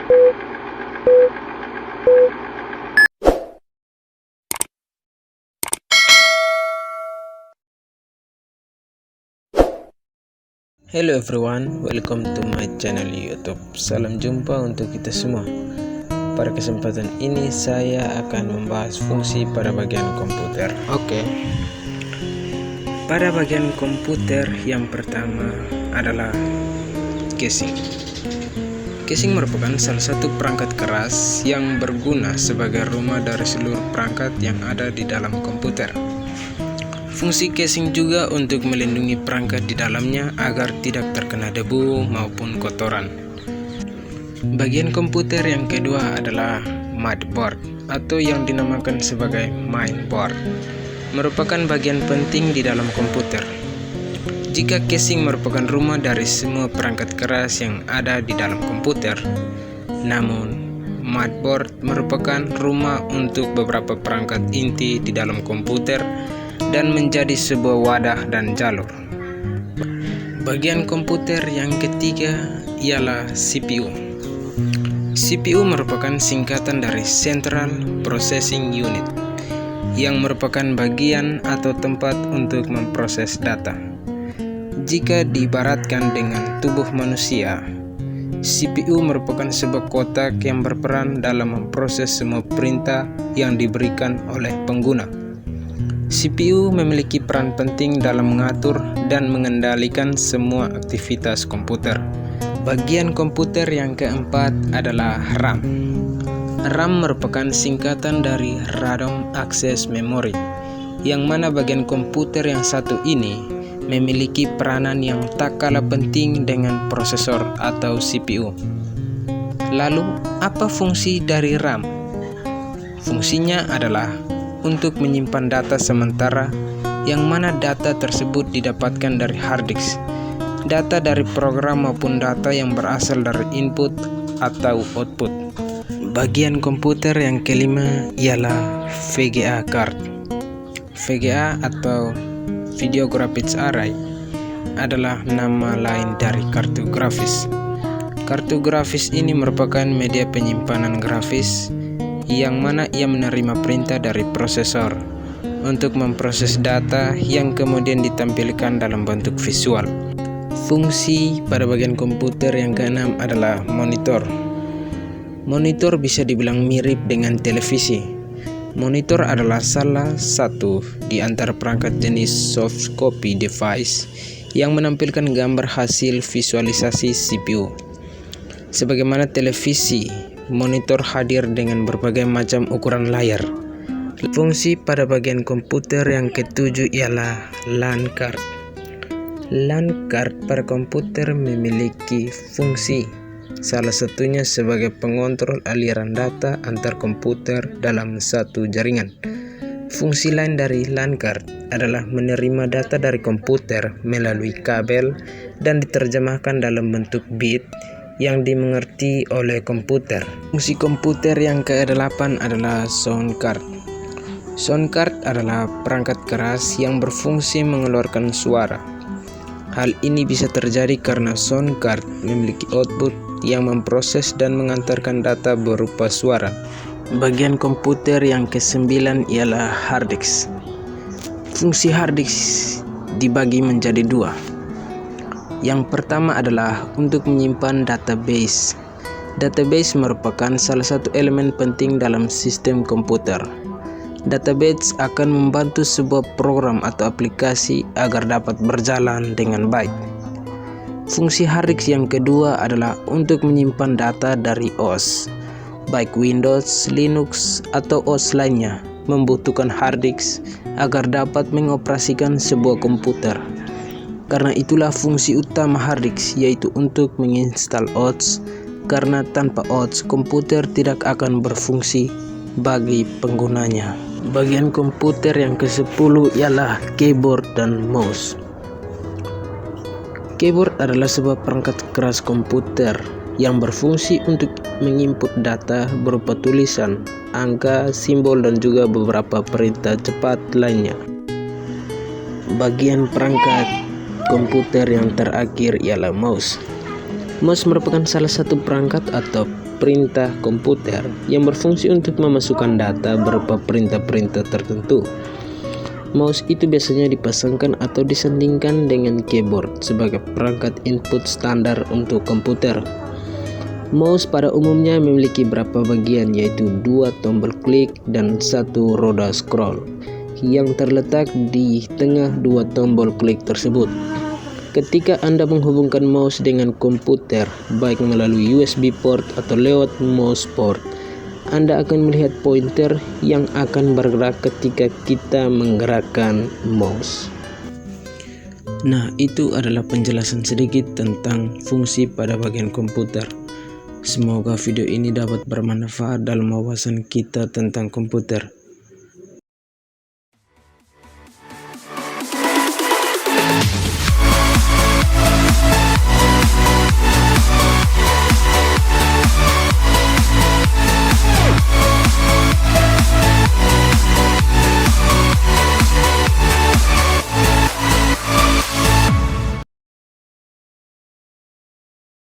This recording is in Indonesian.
Hello everyone, welcome to my channel YouTube. Salam jumpa untuk kita semua. Pada kesempatan ini saya akan membahas fungsi pada bagian komputer. Oke. Pada bagian komputer yang pertama adalah casing. Casing merupakan salah satu perangkat keras yang berguna sebagai rumah dari seluruh perangkat yang ada di dalam komputer. Fungsi casing juga untuk melindungi perangkat di dalamnya agar tidak terkena debu maupun kotoran. Bagian komputer yang kedua adalah motherboard atau yang dinamakan sebagai mainboard. Merupakan bagian penting di dalam komputer. Jika casing merupakan rumah dari semua perangkat keras yang ada di dalam komputer, namun motherboard merupakan rumah untuk beberapa perangkat inti di dalam komputer dan menjadi sebuah wadah dan jalur. Bagian komputer yang ketiga ialah CPU. CPU merupakan singkatan dari Central Processing Unit, yang merupakan bagian atau tempat untuk memproses data. Jika diibaratkan dengan tubuh manusia, CPU merupakan sebuah kotak yang berperan dalam memproses semua perintah yang diberikan oleh pengguna. CPU memiliki peran penting dalam mengatur dan mengendalikan semua aktivitas komputer. Bagian komputer yang keempat adalah RAM. RAM merupakan singkatan dari Random Access Memory, yang mana bagian komputer yang satu ini memiliki peranan yang tak kalah penting dengan prosesor atau CPU. Lalu, apa fungsi dari RAM? Fungsinya adalah untuk menyimpan data sementara, yang mana data tersebut didapatkan dari hard disk, data dari program maupun data yang berasal dari input atau output. Bagian komputer yang kelima ialah VGA card. VGA atau Video Graphics Array adalah nama lain dari kartu grafis. Kartu grafis ini merupakan media penyimpanan grafis yang mana ia menerima perintah dari prosesor untuk memproses data yang kemudian ditampilkan dalam bentuk visual. Fungsi pada bagian komputer yang keenam adalah monitor. Monitor bisa dibilang mirip dengan televisi. Monitor adalah salah satu di antara perangkat jenis soft copy device yang menampilkan gambar hasil visualisasi CPU. Sebagaimana televisi, monitor hadir dengan berbagai macam ukuran layar. Fungsi pada bagian komputer yang ketujuh ialah LAN card. LAN card pada komputer memiliki fungsi, salah satunya sebagai pengontrol aliran data antar komputer dalam satu jaringan. Fungsi lain dari LAN card adalah menerima data dari komputer melalui kabel dan diterjemahkan dalam bentuk bit yang dimengerti oleh komputer. Fungsi komputer yang ke-8 adalah sound card. Sound card adalah perangkat keras yang berfungsi mengeluarkan suara. Hal ini bisa terjadi karena sound card memiliki output yang memproses dan mengantarkan data berupa suara. Bagian komputer yang ke-9 ialah hard disk. Fungsi hard disk dibagi menjadi dua. Yang pertama adalah untuk menyimpan database. Database merupakan salah satu elemen penting dalam sistem komputer. Database akan membantu sebuah program atau aplikasi agar dapat berjalan dengan baik. Fungsi hard disk yang kedua adalah untuk menyimpan data dari OS. Baik Windows, Linux, atau OS lainnya membutuhkan hard disk agar dapat mengoperasikan sebuah komputer. Karena itulah fungsi utama hard disk, yaitu untuk menginstal OS, karena tanpa OS komputer tidak akan berfungsi bagi penggunanya. Bagian komputer yang ke-10 ialah keyboard dan mouse. Keyboard adalah sebuah perangkat keras komputer yang berfungsi untuk menginput data berupa tulisan, angka, simbol, dan juga beberapa perintah cepat lainnya. Bagian perangkat komputer yang terakhir ialah mouse. Mouse merupakan salah satu perangkat atau perintah komputer yang berfungsi untuk memasukkan data berupa perintah-perintah tertentu. Mouse itu biasanya dipasangkan atau disandingkan dengan keyboard sebagai perangkat input standar untuk komputer. Mouse pada umumnya memiliki beberapa bagian, yaitu 2 tombol klik dan 1 roda scroll yang terletak di tengah 2 tombol klik tersebut. Ketika Anda menghubungkan mouse dengan komputer, baik melalui USB port atau lewat mouse port, Anda akan melihat pointer yang akan bergerak ketika kita menggerakkan mouse. Nah, itu adalah penjelasan sedikit tentang fungsi pada bagian komputer. Semoga video ini dapat bermanfaat dalam wawasan kita tentang komputer.